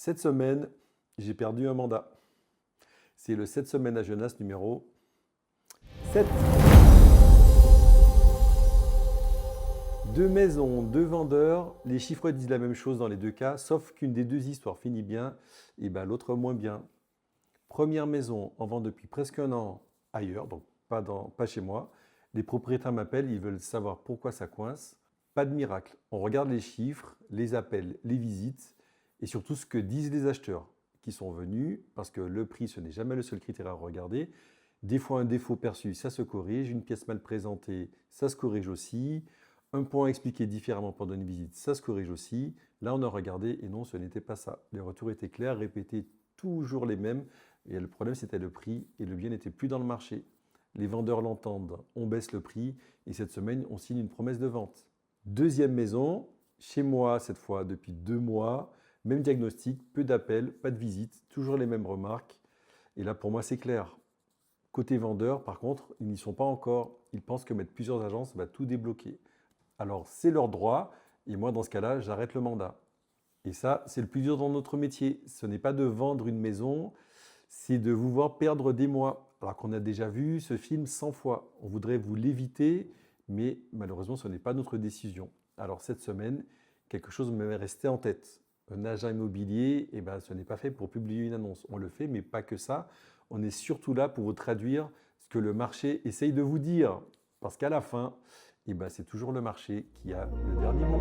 Cette semaine, j'ai perdu un mandat. C'est le 7 semaines à Genasse numéro 7. Deux maisons, deux vendeurs, les chiffres disent la même chose dans les deux cas, sauf qu'une des deux histoires finit bien et l'autre moins bien. Première maison en vente depuis presque un an ailleurs, donc pas chez moi. Les propriétaires m'appellent, ils veulent savoir pourquoi ça coince. Pas de miracle. On regarde les chiffres, les appels, les visites et surtout ce que disent les acheteurs qui sont venus, parce que le prix, ce n'est jamais le seul critère à regarder. Des fois, un défaut perçu, ça se corrige. Une pièce mal présentée, ça se corrige aussi. Un point expliqué différemment pendant une visite, ça se corrige aussi. Là, on a regardé et non, ce n'était pas ça. Les retours étaient clairs, répétés, toujours les mêmes. Et le problème, c'était le prix et le bien n'était plus dans le marché. Les vendeurs l'entendent, on baisse le prix et cette semaine, on signe une promesse de vente. Deuxième maison, chez moi cette fois depuis 2 mois, même diagnostic, peu d'appels, pas de visite, toujours les mêmes remarques. Et là, pour moi, c'est clair. Côté vendeur, par contre, ils n'y sont pas encore. Ils pensent que mettre plusieurs agences va tout débloquer. Alors, c'est leur droit. Et moi, dans ce cas-là, j'arrête le mandat. Et ça, c'est le plus dur dans notre métier. Ce n'est pas de vendre une maison, c'est de vous voir perdre des mois. Alors qu'on a déjà vu ce film 100 fois. On voudrait vous l'éviter, mais malheureusement, ce n'est pas notre décision. Alors, cette semaine, quelque chose m'est resté en tête. Un agent immobilier, ce n'est pas fait pour publier une annonce. On le fait, mais pas que ça. On est surtout là pour vous traduire ce que le marché essaye de vous dire. Parce qu'à la fin, c'est toujours le marché qui a le dernier mot.